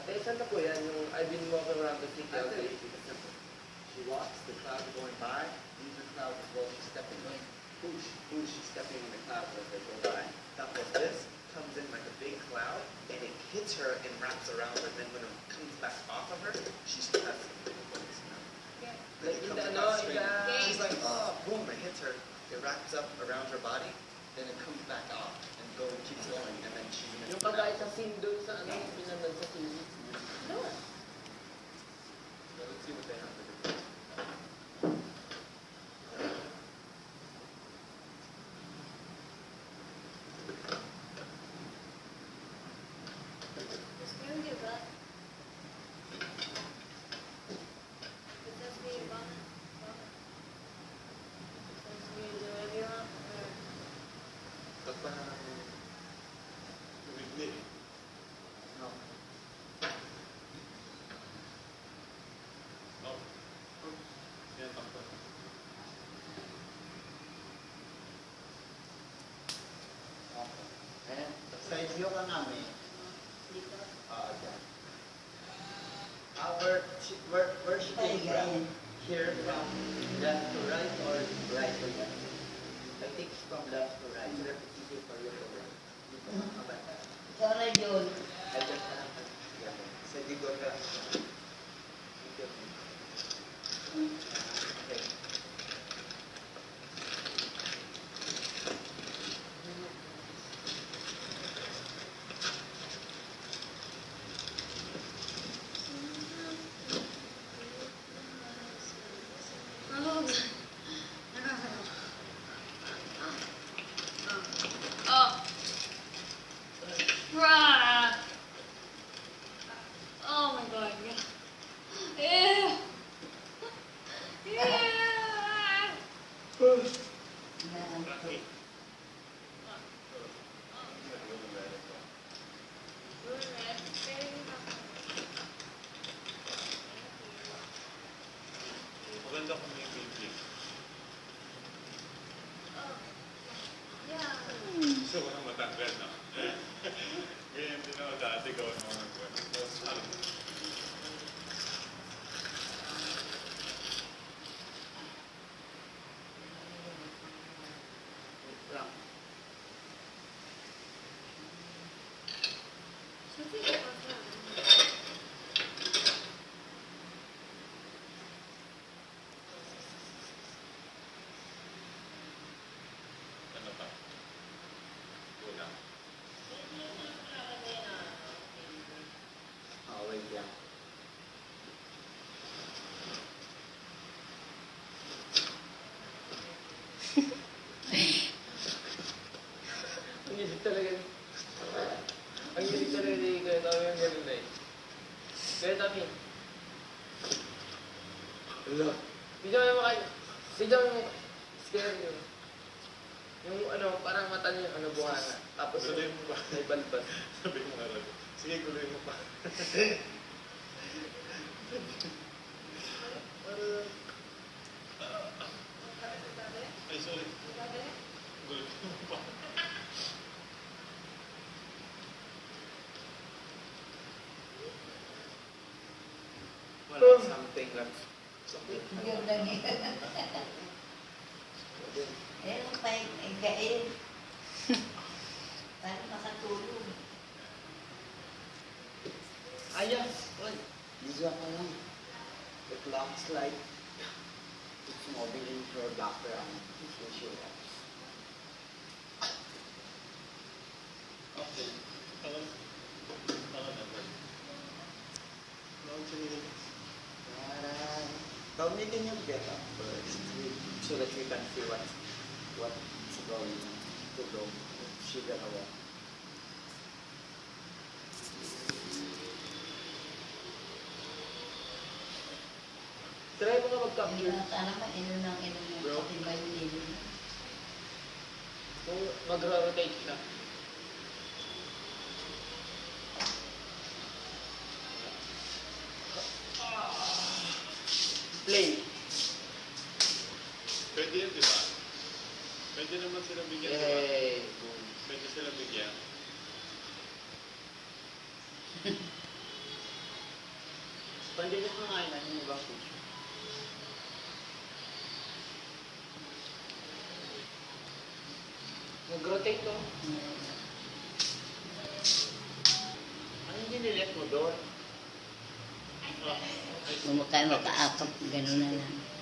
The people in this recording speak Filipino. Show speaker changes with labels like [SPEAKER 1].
[SPEAKER 1] Eh, saan na po yan? Yung I've been walking around the city all day.
[SPEAKER 2] She walks, the clouds are going by, these are clouds as well, she's stepping in, whoosh, she's stepping in the clouds as they go by. Tapos this comes in like a big cloud, and it hits her and wraps around her, then when it comes back off of her, she's pressing.
[SPEAKER 1] Like,
[SPEAKER 2] It
[SPEAKER 1] in
[SPEAKER 2] comes
[SPEAKER 1] the,
[SPEAKER 2] across straight.
[SPEAKER 1] in
[SPEAKER 2] She's like, oh, boom, it hits her, it wraps up around her body, then it comes back off, and keeps going, and then she's in
[SPEAKER 1] yung
[SPEAKER 2] it.
[SPEAKER 1] pagkain sa scene doon sa ano, pinanood sa TV. No.
[SPEAKER 2] So let's see what they have to do.
[SPEAKER 3] Just move your butt. It says be your bum. It says be do whatever you want. Or
[SPEAKER 2] Kapag
[SPEAKER 4] Weekly.
[SPEAKER 2] no.
[SPEAKER 4] Oh. Yan, tampo.
[SPEAKER 2] Okay. And side view ka namin.
[SPEAKER 3] dito.
[SPEAKER 2] Dyan. We're shooting from here from left to right or right to left? I think it's from left to right. So that's easy for you to right. Dito ka ba?
[SPEAKER 5] Sana yun.
[SPEAKER 2] I just sa dito ka. Dito. Okay.
[SPEAKER 3] Oh, God. Oh. Rah. Oh my God. Yeah. Yeah.
[SPEAKER 5] Naantok.
[SPEAKER 4] Maganda kung may weekly.
[SPEAKER 3] Yeah.
[SPEAKER 4] Gusto ko nang matanggal, no? Ganyan din ako dati gawin mo ng gawin. Tapos ano?
[SPEAKER 2] Lang.
[SPEAKER 4] Ano pa? Kulang.
[SPEAKER 2] Wait lang.
[SPEAKER 1] Ang hilig talaga. Ang hilig talaga ni Kuya Tommy yung ganun na eh. Kuya Tommy.
[SPEAKER 2] Hello.
[SPEAKER 1] Video mo kayo. Video mo. Scary yun. Yung ano, parang mata niya, ano, buhana. Tapos
[SPEAKER 4] Tuloy
[SPEAKER 1] yung
[SPEAKER 4] mo pa.
[SPEAKER 1] may balbas.
[SPEAKER 4] Sabi mo nga rin. Sige, tuloy mo pa. Ay, sorry. Tuloy mo pa.
[SPEAKER 2] Wala something lang. Something.
[SPEAKER 5] Yun lang yun. Eh, ang kain. Paano makatulog?
[SPEAKER 2] Ayan. Oy. Bisa ka lang. It looks like it's moving into your background. It's your eyes.
[SPEAKER 4] Okay. Tangan. Tangan naman. Tangan minutes.
[SPEAKER 2] Tommy, can you get up first so that we can see what's going to go? She gonna walk.
[SPEAKER 1] Try mo nga mag-capture.
[SPEAKER 5] Sana mainom ng inom mo.
[SPEAKER 2] Bro.
[SPEAKER 5] Iba yung inom.
[SPEAKER 1] Kung mag-rotate siya. Play.
[SPEAKER 4] Pwede yun, di ba? Pwede naman sila bigyan, di ba?
[SPEAKER 1] Yay! Boom.
[SPEAKER 4] Pwede sila bigyan.
[SPEAKER 1] Pandilit mo nga yun, yung ibang push. Nag-rotate ko. Ano yung dinilit mo doon?
[SPEAKER 5] Kung makaakap, gano'n na lang.